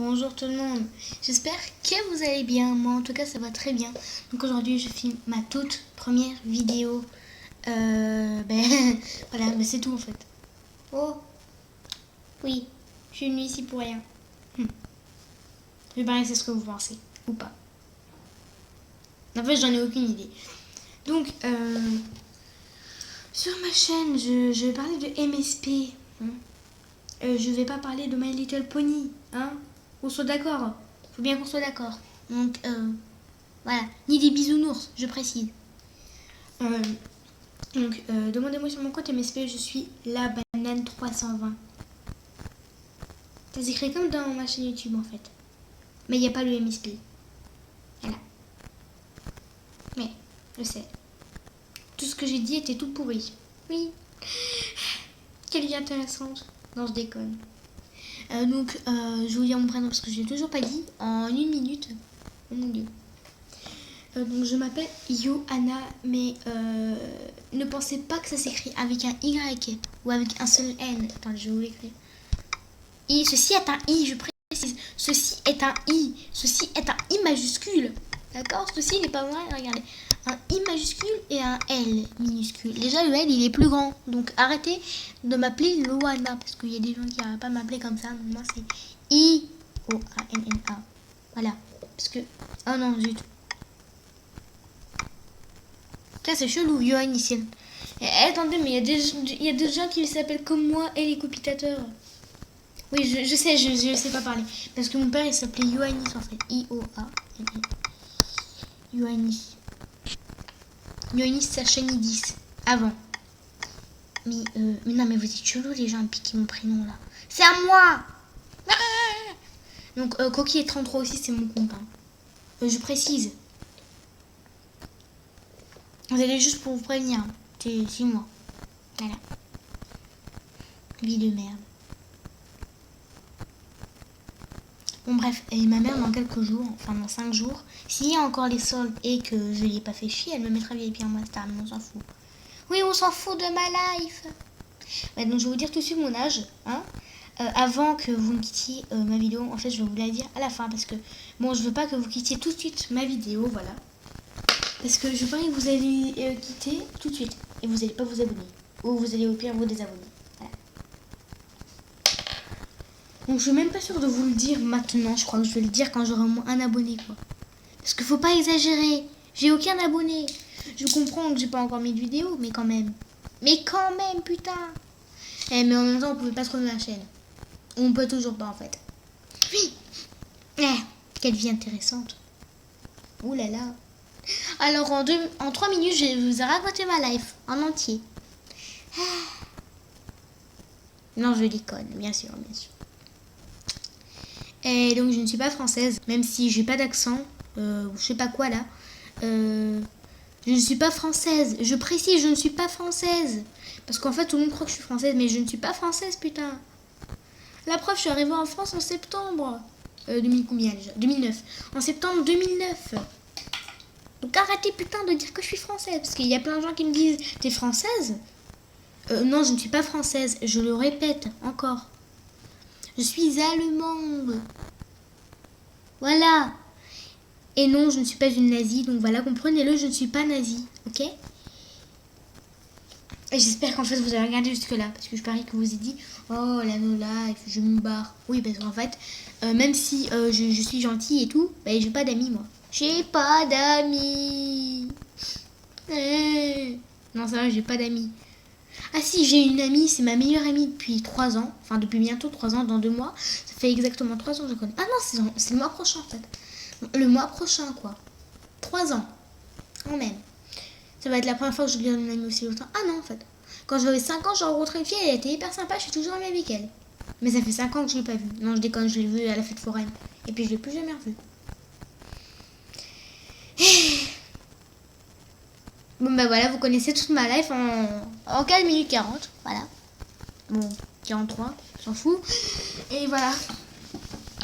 Bonjour tout le monde, j'espère que vous allez bien, moi en tout cas ça va très bien. Donc aujourd'hui je filme ma toute première vidéo, voilà, mais c'est tout en fait. Oh, oui, je suis venue ici pour rien. Je parie que c'est ce que vous pensez, ou pas. En fait j'en ai aucune idée. Donc, sur ma chaîne je vais parler de MSP. Je vais pas parler de My Little Pony, hein. Qu'on soit d'accord. Faut bien qu'on soit d'accord. Donc, voilà. Ni des bisounours, je précise. Demandez-moi sur mon compte MSP, je suis la banane 320. Ça s'écrit comme dans ma chaîne YouTube en fait. Mais il n'y a pas le MSP. Voilà. Mais, je sais. Tout ce que j'ai dit était tout pourri. Oui. Quelle vie intéressante. Non, je déconne. Je vais vous dire mon prénom parce que je l'ai toujours pas dit en 1 minute. Oh mon dieu. Donc je m'appelle Johanna, mais ne pensez pas que ça s'écrit avec un Y ou avec un seul N. Attendez, je vais vous l'écrire. Ceci est un I, je précise. Ceci est un I. Ceci est un I majuscule. D'accord? Ceci n'est pas vrai, regardez. Un I majuscule et un L minuscule. Déjà, le L, il est plus grand. Donc, arrêtez de m'appeler Loana. Parce qu'il y a des gens qui n'arrivent pas à m'appeler comme ça. Donc, moi, c'est I-O-A-N-N-A. Voilà. Parce que... Oh non, zut. Ça, c'est chelou, Johan ici. Attendez, mais il y a des gens qui s'appellent comme moi et les copitateurs. Oui, je sais, je sais pas parler. Parce que mon père, il s'appelait Ioannis en fait. I-O-A-N-I. Ioannis. Ioannis Sachanidis. Avant. Mais non, mais vous êtes chelou, les gens, piquent mon prénom là. C'est à moi! Donc, Coquille 33 aussi, c'est mon compte. Je précise. Vous allez juste pour vous prévenir. C'est moi. Voilà. Vie de merde. Bon bref, et ma mère dans quelques jours, enfin dans 5 jours, s'il y a encore les soldes et que je l'ai pas fait chier, elle me mettra VIP en master, mais on s'en fout. Oui, on s'en fout de ma life. Ouais, donc je vais vous dire tout de suite mon âge, hein. Avant que vous me quittiez ma vidéo, en fait je vais vous la dire à la fin parce que bon, je veux pas que vous quittiez tout de suite ma vidéo, voilà. Parce que je parie que vous allez quitter tout de suite et vous allez pas vous abonner. Ou vous allez au pire vous désabonner. Voilà. Donc je suis même pas sûre de vous le dire maintenant, je crois que je vais le dire quand j'aurai au moins un abonné quoi. Parce qu'il faut pas exagérer, j'ai aucun abonné. Je comprends que j'ai pas encore mis de vidéo, mais quand même. Mais quand même, putain. Mais en même temps, on pouvait pas trouver ma chaîne. On peut toujours pas en fait. Oui. Quelle vie intéressante. Ouh là là. Alors en 3 minutes, je vais vous raconter ma life en entier. Non, je déconne, bien sûr, bien sûr. Et donc je ne suis pas française, même si j'ai pas d'accent, je sais pas quoi là. Je ne suis pas française, je précise, je ne suis pas française. Parce qu'en fait tout le monde croit que je suis française, mais je ne suis pas française, putain. La preuve, je suis arrivée en France en septembre. 2000 combien déjà? 2009. En septembre 2009. Donc arrêtez putain de dire que je suis française, parce qu'il y a plein de gens qui me disent, t'es française? Non, je ne suis pas française, je le répète encore. Je suis allemande. Voilà. Et non, je ne suis pas une nazie. Donc voilà, comprenez-le, je ne suis pas nazie. Ok? Et j'espère qu'en fait vous avez regardé jusque là. Parce que je parie que vous avez dit, oh la no life, je me barre. Oui, parce qu'en fait, même si je suis gentille et tout, bah, j'ai pas d'amis moi. J'ai pas d'amis. Non, ça va, j'ai pas d'amis. Ah si, j'ai une amie, c'est ma meilleure amie depuis 3 ans. Enfin, depuis bientôt 3 ans, dans 2 mois. Ça fait exactement 3 ans que je connais. Ah non, c'est le mois prochain en fait. Le mois prochain, quoi. 3 ans. Quand même. Ça va être la première fois que je regarde une amie aussi longtemps. Ah non, en fait. Quand j'avais 5 ans, j'ai rencontré une fille, elle était hyper sympa, je suis toujours amie avec elle. Mais ça fait 5 ans que je l'ai pas vue. Non, je déconne, je l'ai vue à la fête foraine. Et puis je l'ai plus jamais revue. Bon bah voilà, vous connaissez toute ma life en 4 minutes 40. Voilà. Bon, 43, s'en fout. Et voilà.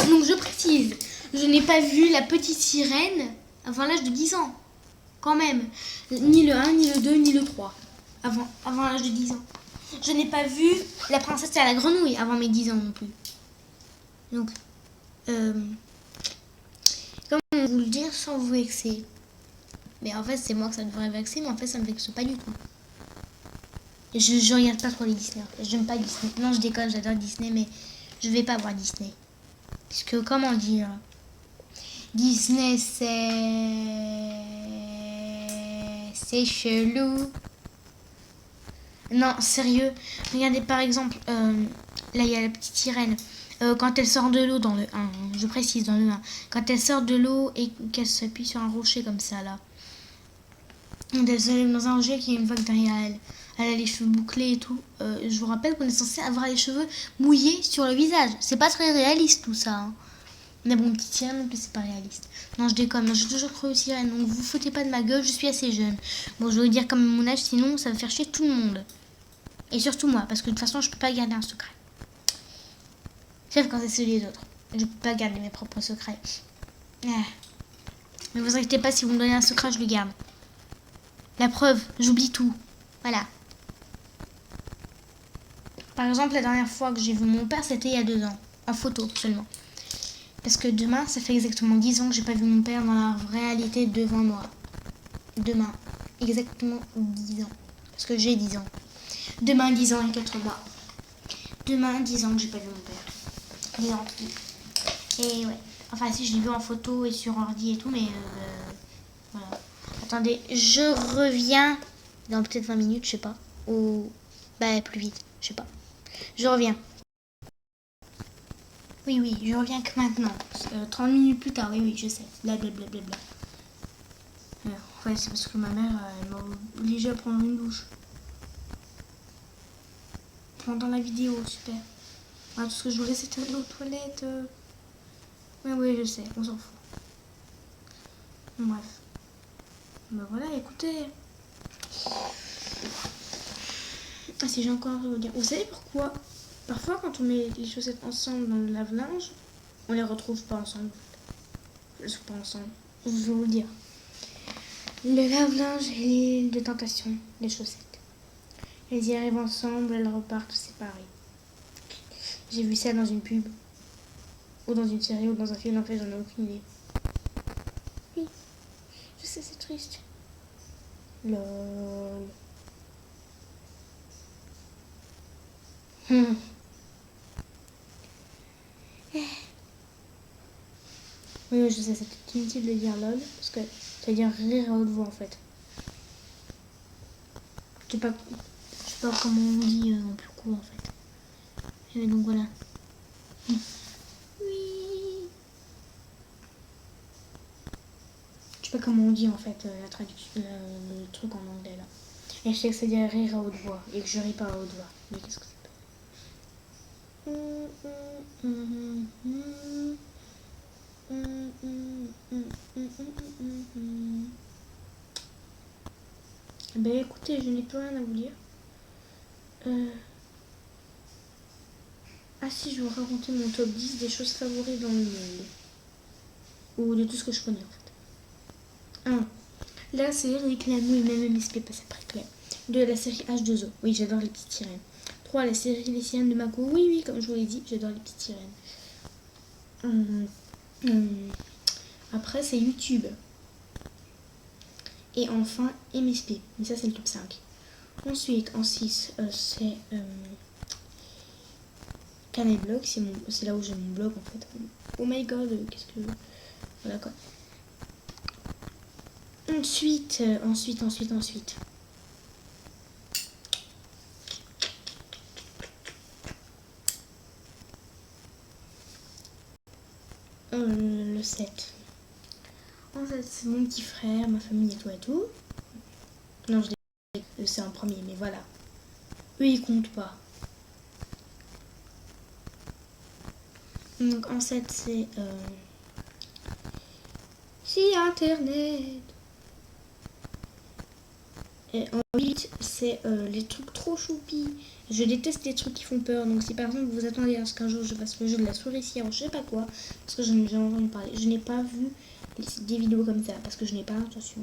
Donc je précise, je n'ai pas vu la petite sirène avant l'âge de 10 ans. Quand même. Ni le 1, ni le 2, ni le 3. Avant l'âge de 10 ans. Je n'ai pas vu la princesse à la grenouille avant mes 10 ans non plus. Donc, comment vous le dire sans vous vexer. Mais en fait, c'est moi que ça devrait vexer, mais en fait, ça me vexe pas du tout. Et je regarde pas trop les Disney. En fait. J'aime pas Disney. Non, je déconne, j'adore Disney, mais je vais pas voir Disney. Parce que, comment dire, Disney, c'est chelou. Non, sérieux. Regardez, par exemple, là, il y a la petite sirène. Quand elle sort de l'eau dans le 1, je précise dans le 1, quand elle sort de l'eau et qu'elle s'appuie sur un rocher comme ça, là. Quand elle se lève dans un rocher qui a une vague derrière elle. Elle a les cheveux bouclés et tout. Je vous rappelle qu'on est censé avoir les cheveux mouillés sur le visage. C'est pas très réaliste tout ça. Hein. Mais bon, petite sirène non plus, c'est pas réaliste. Non, je déconne, j'ai toujours cru aux sirènes. Donc vous foutez pas de ma gueule, je suis assez jeune. Bon, je vais vous dire comme mon âge, sinon ça va faire chier tout le monde. Et surtout moi, parce que de toute façon, je peux pas garder un secret. Sauf quand c'est celui des autres. Je peux pas garder mes propres secrets. Mais vous inquiétez pas, si vous me donnez un secret, je le garde. La preuve, j'oublie tout. Voilà. Par exemple, la dernière fois que j'ai vu mon père, c'était il y a 2 ans. En photo seulement. Parce que demain, ça fait exactement 10 ans que j'ai pas vu mon père dans la réalité devant moi. Demain. Exactement 10 ans. Parce que j'ai 10 ans. Demain, 10 ans et 4 mois. Demain, 10 ans que j'ai pas vu mon père. 10 ans tout. Et ouais. Enfin, si, je l'ai vu en photo et sur ordi et tout, mais voilà. Attendez, je reviens dans peut-être 20 minutes, je sais pas. Ou bah plus vite, je sais pas. Je reviens. Oui, je reviens que maintenant. 30 minutes plus tard, oui, je sais. Blablabla. Ouais, c'est parce que ma mère, elle m'a obligée à prendre une douche. Pendant la vidéo, super. Ah, tout ce que je voulais, c'était aller aux toilettes. Oui, je sais, on s'en fout. Bref. Bah voilà, écoutez. Ah si, j'ai encore un truc à vous dire. Vous savez pourquoi parfois quand on met les chaussettes ensemble dans le lave-linge, on les retrouve pas ensemble. Elles sont pas ensemble. Je vais vous le dire. Le lave-linge et l'île de tentation, les chaussettes. Elles y arrivent ensemble, elles repartent séparées. J'ai vu ça dans une pub. Ou dans une série, ou dans un film, en fait, j'en ai aucune idée. Oui, je sais, c'est triste. Lol. Oui, je sais, c'est inutile de dire lol, parce que ça veut dire rire à haute voix, en fait. Je sais pas comment on dit en plus court, en fait. Et donc voilà. Oui. Je sais pas comment on dit en fait la traduction, le truc en anglais là. Et je sais que c'est dire rire à haute voix et que je ris pas à haute voix. Mais qu'est-ce que c'est? Ben écoutez, je n'ai plus rien à vous dire. Ah si, je vais vous raconter mon top 10 des choses favorites dans le monde. Ou de tout ce que je connais en fait. 1. La série Clem, oui, même MSP passe après Clem. 2. La série H2O, oui, j'adore les petites sirènes. 3. La série Les sirènes de Mako, oui, comme je vous l'ai dit, j'adore les petites sirènes. Après, c'est YouTube. Et enfin, MSP, mais ça c'est le top 5. Ensuite, en 6, c'est Canalblog, c'est là où j'ai mon blog en fait. Oh my god, qu'est-ce que... Voilà quoi. Ensuite. Le 7. En fait, c'est mon petit frère, ma famille et tout. Non, c'est en premier, mais voilà. Eux, ils comptent pas. Donc en 7, c'est... Si Internet. Et en 8, c'est les trucs trop choupis. Je déteste les trucs qui font peur. Donc si par exemple vous attendez à ce qu'un jour je fasse le jeu de la souricière ou je sais pas quoi, parce que j'en ai déjà entendu parler, je n'ai pas vu des vidéos comme ça, parce que je n'ai pas l'intention.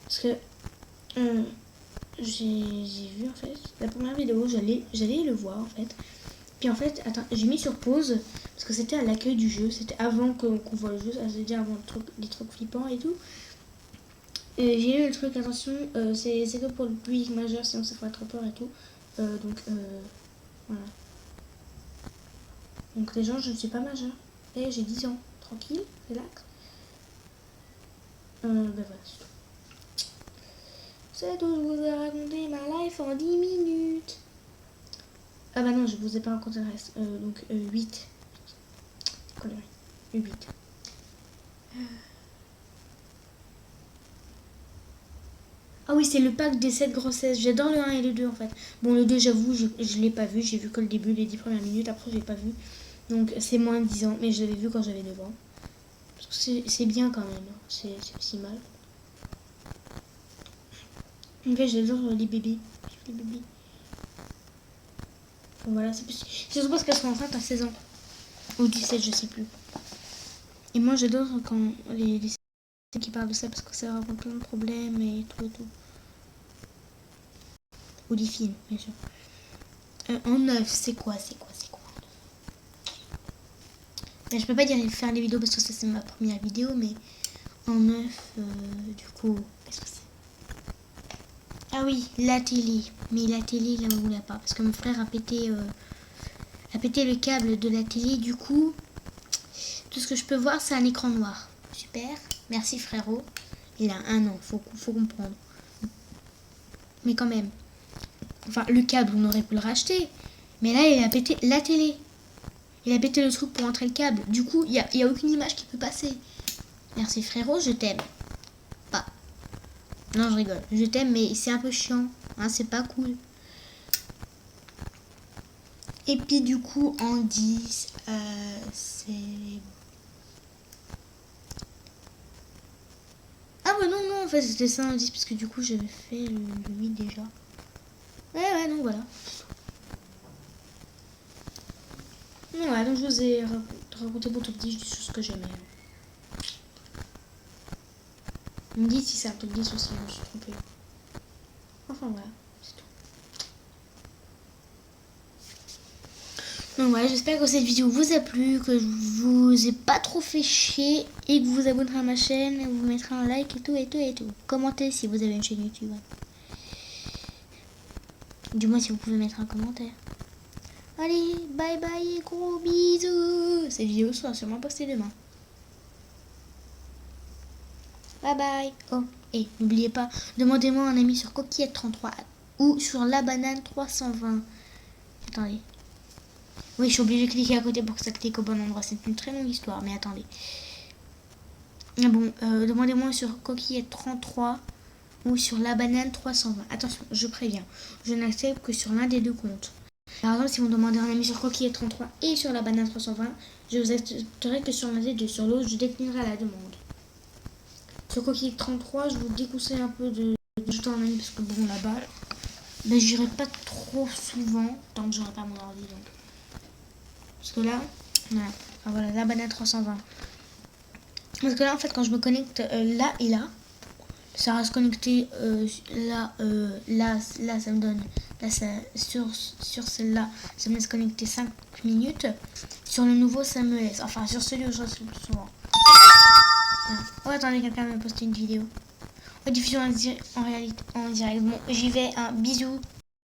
Parce que j'ai vu en fait, la première vidéo, j'allais le voir en fait. Puis en fait, attends, j'ai mis sur pause parce que c'était à l'accueil du jeu, c'était avant qu'on voit le jeu, c'est-à-dire avant les trucs flippants et tout. Et j'ai lu le truc, attention, c'est que pour le public majeur, sinon ça ferait trop peur et tout. Donc voilà. Donc les gens, je ne suis pas majeure. Et j'ai 10 ans, tranquille, relax. Ben voilà, c'est tout. C'est tout, je vous ai raconté ma life en 10 minutes. Ah bah non, je vous ai pas raconté le reste. Donc 8. C'est quoi le 8 ? Ah oui, c'est le pack des 7 grossesses. J'adore le 1 et le 2 en fait. Bon, le 2, j'avoue, je l'ai pas vu. J'ai vu que le début, les 10 premières minutes. Après, j'ai pas vu. Donc, c'est moins de 10 ans. Mais je l'avais vu quand j'avais 9 ans. Parce que c'est bien quand même. C'est si mal. En fait, j'adore les bébés. Les bébés. Bon, voilà, c'est surtout parce qu'elles sont enceintes à 16 ans. Ou 17, je sais plus. Et moi, j'adore quand les qui parlent de ça parce que ça raconte plein de problèmes et tout et tout. Ou les films, bien sûr. En 9, c'est quoi mais je peux pas dire faire les vidéos parce que ça c'est ma première vidéo, mais en 9, du coup, qu'est-ce que c'est? Ah oui, la télé. Mais la télé, là on l'a pas. Parce que mon frère a pété le câble de la télé, du coup, tout ce que je peux voir, c'est un écran noir. Super, merci frérot. Il a 1 an, faut comprendre. Mais quand même. Enfin, le câble, on aurait pu le racheter. Mais là, il a pété la télé. Il a pété le truc pour entrer le câble. Du coup, il y a aucune image qui peut passer. Merci frérot, je t'aime. Pas. Non, je rigole. Je t'aime, mais c'est un peu chiant. Hein, c'est pas cool. Et puis du coup, en 10, c'est... Ah bah non, en fait, c'était ça en 10, parce que du coup, j'avais fait le 8 déjà. Ouais, donc voilà. Ouais, donc je vous ai raconté mon top 10 des choses que j'aimais. On me dit si c'est un top 10 ou si je me suis trompée. Enfin voilà, c'est tout. Donc voilà, j'espère que cette vidéo vous a plu, que je vous ai pas trop fait chier et que vous vous abonnerez à ma chaîne, et vous mettrez un like et tout. Commentez si vous avez une chaîne YouTube. Du moins si vous pouvez mettre un commentaire. Allez, bye bye, gros bisous. Cette vidéo sera sûrement postée demain. Bye bye. Oh, et n'oubliez pas, demandez-moi un ami sur Coquillette33 ou sur la banane 320. Attendez. Oui, je suis obligée de cliquer à côté pour que ça clique au bon endroit. C'est une très longue histoire, mais attendez. Bon, demandez-moi sur Coquillette33 ou sur la banane 320. Attention, je préviens, je n'accepte que sur l'un des deux comptes. Par exemple, si vous demandez un ami sur Coquillette33 et sur la banane 320, je vous accepterai que sur l'un des deux. Sur l'autre, je déclinerai la demande. Sur Coquillette33, je vous déconseille un peu de jeter un ami parce que bon, là-bas, ben, j'irai pas trop souvent tant que j'aurai pas mon ordi. Donc. Parce que là, voilà, enfin, voilà, la banane 320. Parce que là, en fait, quand je me connecte là et là, ça va se connecter là, ça me donne, là, ça, sur celle-là, ça me laisse connecter 5 minutes. Sur le nouveau, ça me laisse, enfin, sur celui où je reste le plus souvent. Voilà. Oh, attendez, quelqu'un m'a posté une vidéo. Diffusion en direct. Bon, j'y vais, un bisou.